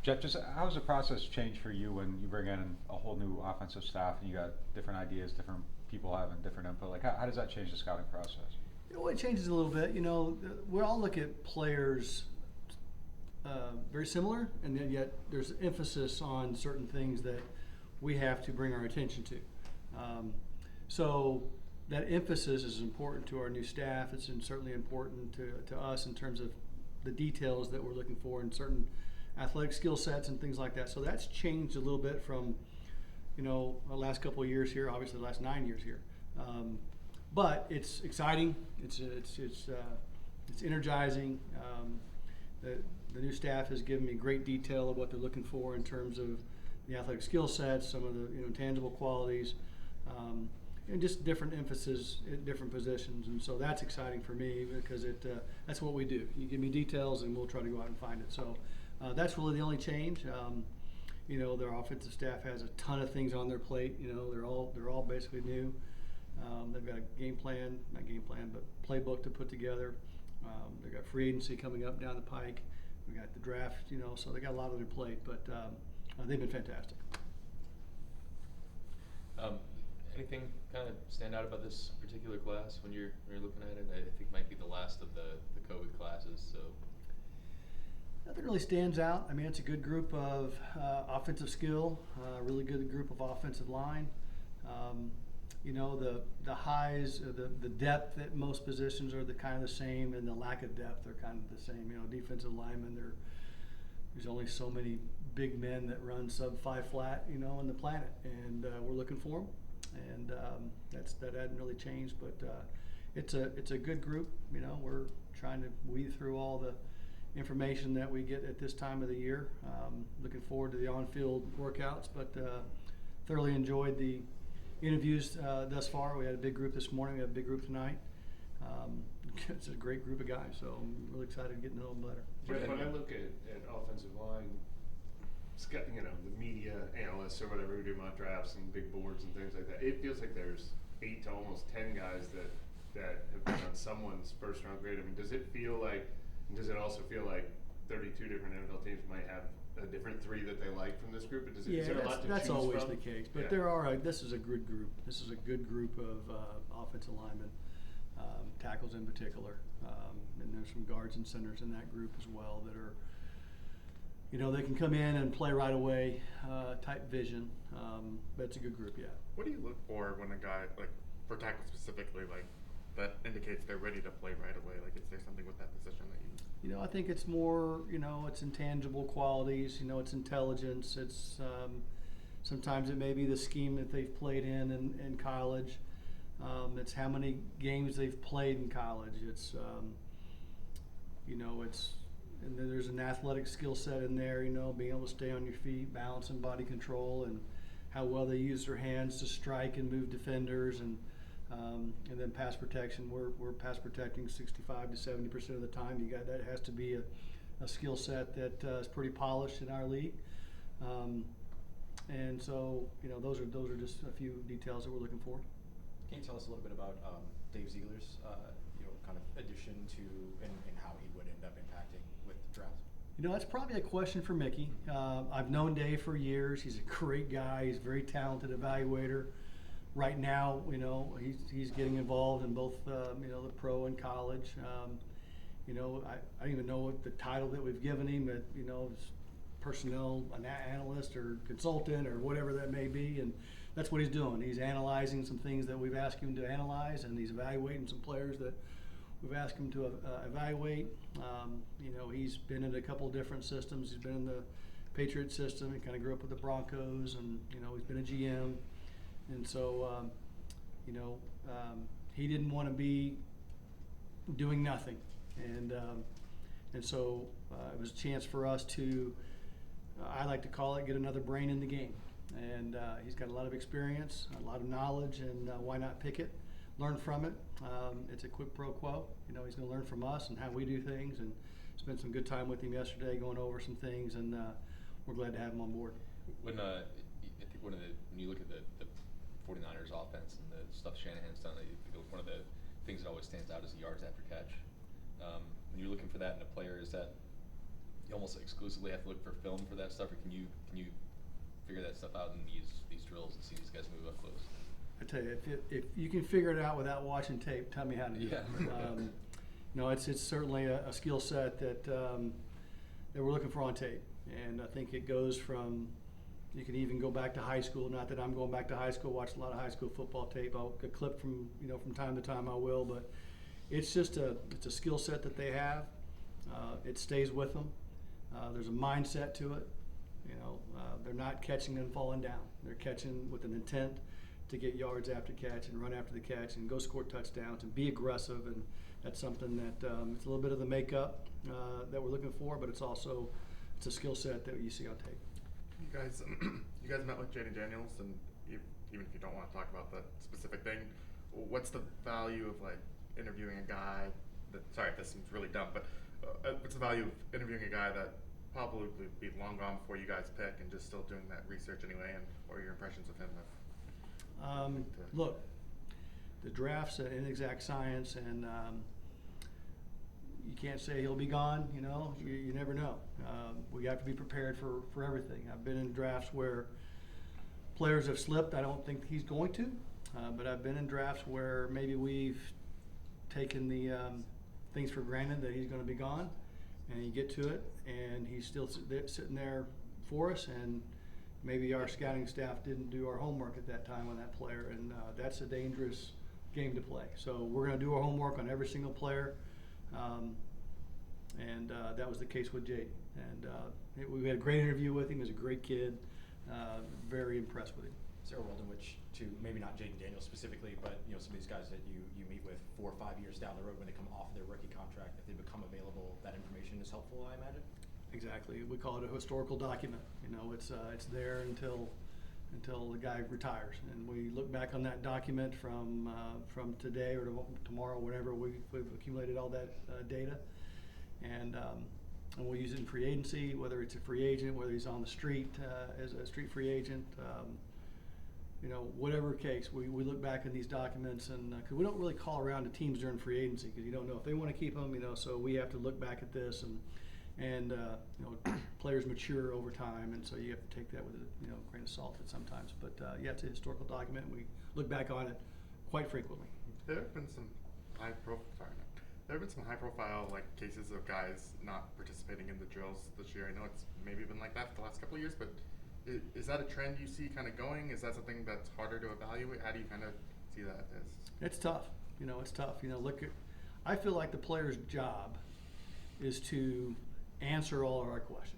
Jeff, just how has the process changed for you when you bring in a whole new offensive staff and you got different ideas, different people having different input? Like, how does that change the scouting process? It changes a little bit. We all look at players very similar, and yet there's emphasis on certain things that we have to bring our attention to. So that emphasis is important to our new staff. It's certainly important to us in terms of the details that we're looking for in certain athletic skill sets and things like that. So that's changed a little bit from, the last couple of years here, obviously the last 9 years here. But it's exciting. It's energizing. The new staff has given me great detail of what they're looking for in terms of the athletic skill sets, some of the tangible qualities, and just different emphasis at different positions. And so that's exciting for me because that's what we do. You give me details and we'll try to go out and find it. So that's really the only change. Their offensive staff has a ton of things on their plate. They're all basically new. They've got a but playbook to put together. They've got free agency coming up down the pike. We got the draft, so they got a lot on their plate, but they've been fantastic. Anything kind of stand out about this particular class when you're looking at it? I think it might be the last of the COVID classes, so. Nothing really stands out. I mean, it's a good group of offensive skill, really good group of offensive line. The highs, the depth at most positions are kind of the same, and the lack of depth are kind of the same. Defensive linemen, there's only so many big men that run sub-5 flat, on the planet, and we're looking for them. And that hadn't really changed, but it's a good group. We're trying to weed through all the information that we get at this time of the year. Looking forward to the on-field workouts, but thoroughly enjoyed the interviews thus far. We had a big group this morning. We have a big group tonight. It's a great group of guys, so I'm really excited to get to know them better. Jeff, when I look at offensive line, the media analysts or whatever who do mock drafts and big boards and things like that, it feels like there's 8 to almost 10 guys that have been on someone's first round grade. I mean, does it also feel like 32 different NFL teams might have a different 3 that they like from this group? Is there a lot to that's choose always from? the case. But Yeah. This is a good group. This is a good group of offensive linemen, tackles in particular, and there's some guards and centers in that group as well that are, they can come in and play right away, type vision. But it's a good group, yeah. What do you look for when a guy, like for tackle specifically, like that indicates they're ready to play right away? Like, is there something with that position that you? I think it's more, it's intangible qualities. It's intelligence. It's sometimes it may be the scheme that they've played in college. It's how many games they've played in college. It's and then there's an athletic skill set in there. Being able to stay on your feet, balance and body control, and how well they use their hands to strike and move defenders, and then pass protection. We're pass protecting 65 to 70% of the time. That has to be a skill set that is pretty polished in our league. And so those are just a few details that we're looking for. Can you tell us a little bit about Dave Ziegler's kind of addition to and how he would end up impacting with the draft? That's probably a question for Mickey. I've known Dave for years. He's a great guy. He's a very talented evaluator. Right now, he's getting involved in both, the pro and college. I don't even know what the title that we've given him, but, personnel analyst or consultant or whatever that may be. And that's what he's doing. He's analyzing some things that we've asked him to analyze, and he's evaluating some players that we've asked him to evaluate. He's been in a couple of different systems. He's been in the Patriot system. He kind of grew up with the Broncos, and, he's been a GM. And so, he didn't want to be doing nothing. And so it was a chance for us to, I like to call it, get another brain in the game. And he's got a lot of experience, a lot of knowledge, and why not pick it, learn from it. It's a quid pro quo. He's going to learn from us and how we do things, and spent some good time with him yesterday going over some things, and we're glad to have him on board. When I think when you look at the 49ers offense and the stuff Shanahan's done, I think one of the things that always stands out is the yards after catch. When you're looking for that in a player, is that you almost exclusively have to look for film for that stuff, or can you figure that stuff out in these drills and see these guys move up close? I tell you, if you can figure it out without watching tape, tell me how to do it. Yeah. No, it's certainly a skill set that we're looking for on tape, and I think it goes from. You can even go back to high school. Not that I'm going back to high school. Watched a lot of high school football tape. I'll a clip from from time to time. I will, but it's just it's a skill set that they have. It stays with them. There's a mindset to it. They're not catching and falling down. They're catching with an intent to get yards after catch and run after the catch and go score touchdowns and be aggressive. And that's something that it's a little bit of the makeup that we're looking for, but it's a skill set that you see on tape. You guys met with Jayden Daniels, and even if you don't want to talk about that specific thing, what's the value of like interviewing a guy that? Sorry if this seems really dumb, but what's the value of interviewing a guy that probably would be long gone before you guys pick, and just still doing that research anyway? And what are your impressions of him? Look, the draft's an inexact science, and you can't say he'll be gone. You never know. We have to be prepared for everything. I've been in drafts where players have slipped. I don't think he's going to, but I've been in drafts where maybe we've taken the things for granted that he's going to be gone, and you get to it, and he's still sitting there for us, and maybe our scouting staff didn't do our homework at that time on that player, and that's a dangerous game to play. So we're going to do our homework on every single player. And that was the case with Jayden. And we had a great interview with him. He was a great kid. Very impressed with him. Is there a world in which, maybe not Jayden Daniels specifically, but some of these guys that you meet with 4 or 5 years down the road when they come off their rookie contract, if they become available, that information is helpful, I imagine? Exactly. We call it a historical document. It's there until the guy retires, and we look back on that document from today or tomorrow, whenever we've accumulated all that data, and we'll use it in free agency, whether it's a free agent, whether he's on the street as a street free agent, whatever case, we look back at these documents, and because we don't really call around to teams during free agency because you don't know if they want to keep them, so we have to look back at this and players mature over time, and so you have to take that with a grain of salt at sometimes. But yeah, it's a historical document, and we look back on it quite frequently. There have been some high profile like cases of guys not participating in the drills this year. I know it's maybe been like that for the last couple of years, but is that a trend you see kind of going? Is that something that's harder to evaluate? How do you kind of see that as? It's tough. It's tough. I feel like the player's job is to answer all of our questions.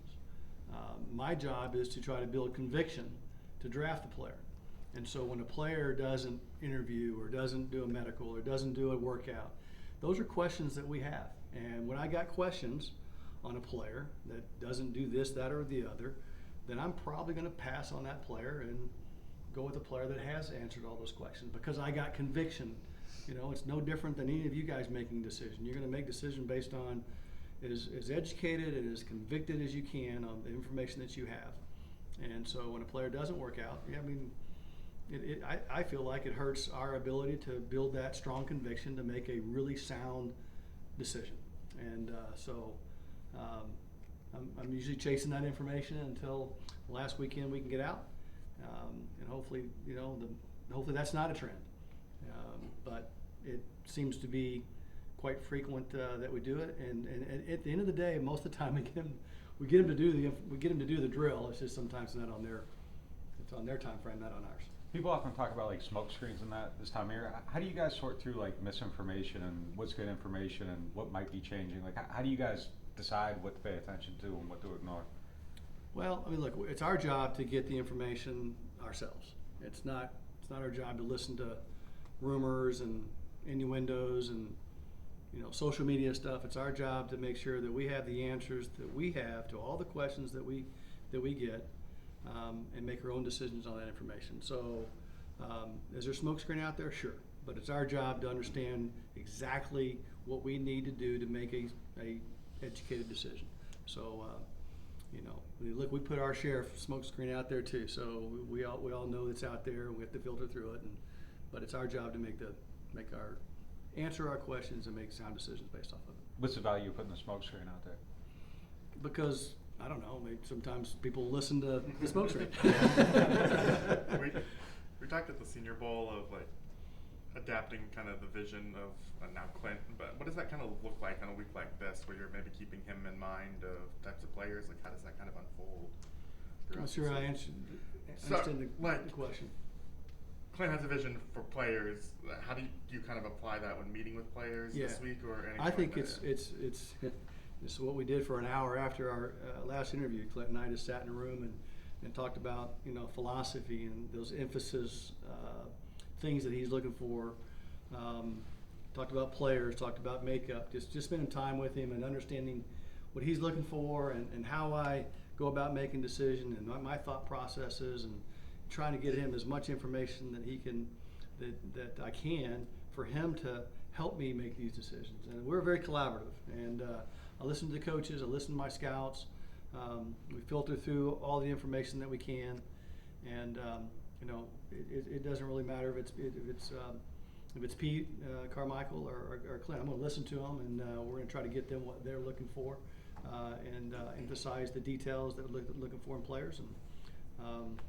My job is to try to build conviction to draft the player. And so when a player doesn't interview or doesn't do a medical or doesn't do a workout, those are questions that we have. And when I got questions on a player that doesn't do this, that, or the other, then I'm probably going to pass on that player and go with a player that has answered all those questions because I got conviction. It's no different than any of you guys making a decision. You're going to make a decision based on as educated and as convicted as you can on the information that you have. And so when a player doesn't work out, I feel like it hurts our ability to build that strong conviction to make a really sound decision. And I'm usually chasing that information until last weekend we can get out. And hopefully, hopefully that's not a trend. But it seems to be quite frequent that we do it, and at the end of the day, most of the time we get them to do the drill. It's just sometimes it's on their time frame, not on ours. People often talk about like smoke screens and that this time of year. How do you guys sort through like misinformation and what's good information and what might be changing? Like how do you guys decide what to pay attention to and what to ignore? Well, look, it's our job to get the information ourselves. It's not our job to listen to rumors and innuendos and social media stuff. It's our job to make sure that we have the answers that we have to all the questions that we get, and make our own decisions on that information. So, is there smoke screen out there? Sure, but it's our job to understand exactly what we need to do to make a educated decision. So, look, we put our share of smoke screen out there too. So we all know it's out there, and we have to filter through it. But it's our job to answer our questions and make sound decisions based off of it. What's the value of putting the smoke screen out there? Because, I don't know, maybe sometimes people listen to the smoke screen. We talked at the Senior Bowl of like adapting kind of the vision of now Clint, but what does that kind of look like on a week like this, where you're maybe keeping him in mind of types of players? Like, how does that kind of unfold? I'm not sure I understand the question. Clint has a vision for players. How do you kind of apply that when meeting with players this week or anything? I think like that? it's this is what we did for an hour after our last interview. Clint and I just sat in a room and talked about, you know, philosophy and those emphasis things that he's looking for. Talked about players, talked about makeup, just spending time with him and understanding what he's looking for and how I go about making decisions and my thought processes, and trying to get him as much information that he can, that I can, for him to help me make these decisions. And we're very collaborative. And I listen to the coaches, I listen to my scouts. We filter through all the information that we can, and you know, it doesn't really matter if it's Pete Carmichael or Clint. I'm going to listen to them, and we're going to try to get them what they're looking for, and emphasize the details that we're looking for in players. And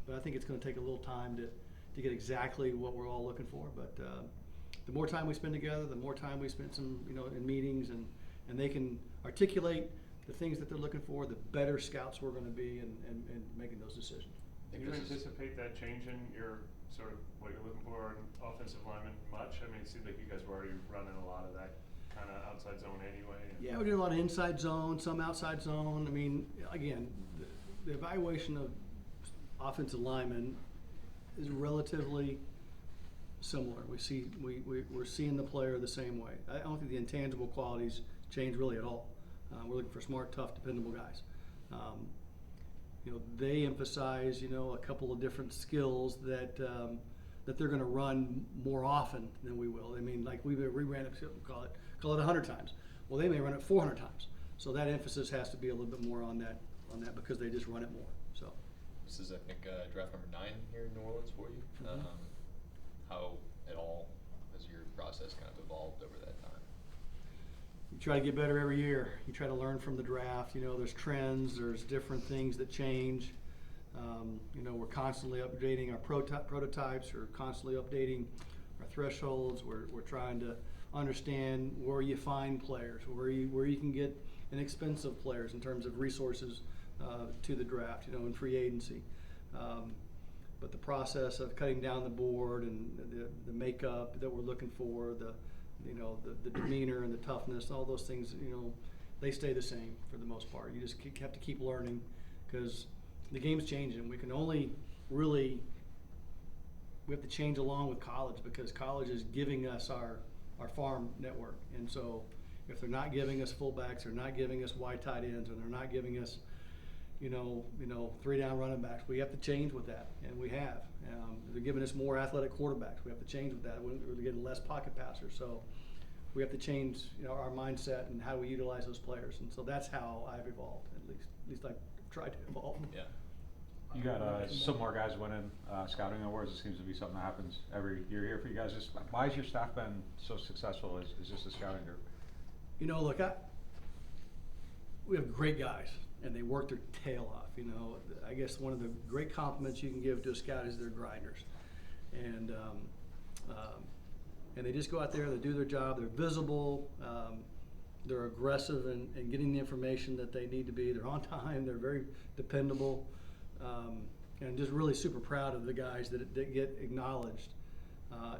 but I think it's going to take a little time to get exactly what we're all looking for. But the more time we spend together, the more time we spend in meetings, and they can articulate the things that they're looking for, the better scouts we're going to be in making those decisions. Do you anticipate that changing your sort of what you're looking for in offensive linemen much? I mean, it seems like you guys were already running a lot of that kind of outside zone anyway. Yeah, we do a lot of inside zone, some outside zone. I mean, again, the evaluation of offensive linemen is relatively similar. We're seeing the player the same way. I don't think the intangible qualities change really at all. We're looking for smart, tough, dependable guys. You know, they emphasize, you know, a couple of different skills that they're going to run more often than we will. I mean, like we ran it, call it 100 times. Well, they may run it 400 times. So that emphasis has to be a little bit more on that because they just run it more. So This is, I think, draft number 9 here in New Orleans for you. Mhm. How at all has your process kind of evolved over that time? you try to get better every year. You try to learn from the draft. You know, there's trends, there's different things that change. You know, we're constantly updating our prototypes, we're constantly updating our thresholds. We're trying to understand where you find players, where you can get inexpensive players in terms of resources to the draft, you know, in free agency. But the process of cutting down the board and the makeup that we're looking for, the demeanor and the toughness, all those things, you know, they stay the same for the most part. You just have to keep learning, because the game's changing. We can only we have to change along with college, because college is giving us our farm network. And so if they're not giving us fullbacks, they're not giving us wide tight ends, and they're not giving us, you know, 3-down running backs, we have to change with that, and we have. They're giving us more athletic quarterbacks. We have to change with that. We're getting less pocket passers, so we have to change, you know, our mindset and how we utilize those players. And so that's how I've evolved. At least I've tried to evolve. Yeah. You got some more guys winning scouting awards. It seems to be something that happens every year here for you guys. Just why has your staff been so successful? Is just the scouting group? You know, look, we have great guys, and they work their tail off. You know, I guess one of the great compliments you can give to a scout is they're grinders, and they just go out there, they do their job, they're visible, they're aggressive in getting the information that they need to be. They're on time, they're very dependable, and just really super proud of the guys that get acknowledged.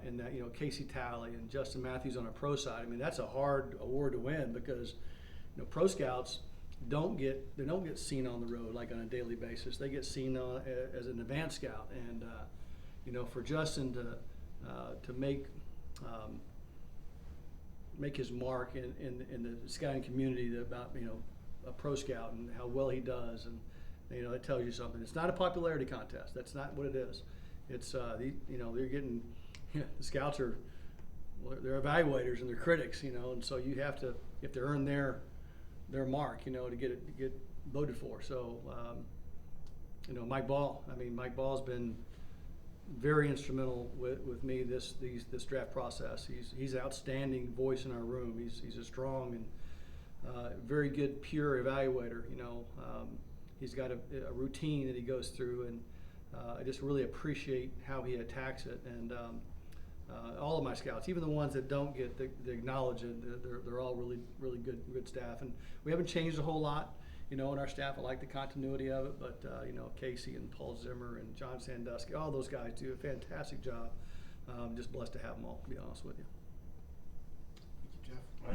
And that, you know, Casey Talley and Justin Matthews on our pro side. I mean, that's a hard award to win, because, you know, pro scouts don't get seen on the road like on a daily basis. They get seen as an advanced scout, and you know, for Justin to make his mark in the scouting community about, you know, a pro scout and how well he does, and you know, that tells you something. It's not a popularity contest. That's not what it is. It's you know, they're getting, the scouts are, well, they're evaluators and they're critics, you know, and so you have to earn their mark, you know, to get voted for. So you know, Mike Ball's been very instrumental with me this draft process. He's an outstanding voice in our room. He's a strong very good, pure evaluator. He's got a routine that he goes through, and I just really appreciate how he attacks it. And all of my scouts, even the ones that don't get the acknowledgement, they're all really good staff. And we haven't changed a whole lot, in our staff. I like the continuity of it, but Casey and Paul Zimmer and John Sandusky, all those guys do a fantastic job. Just blessed to have them all, to be honest with you.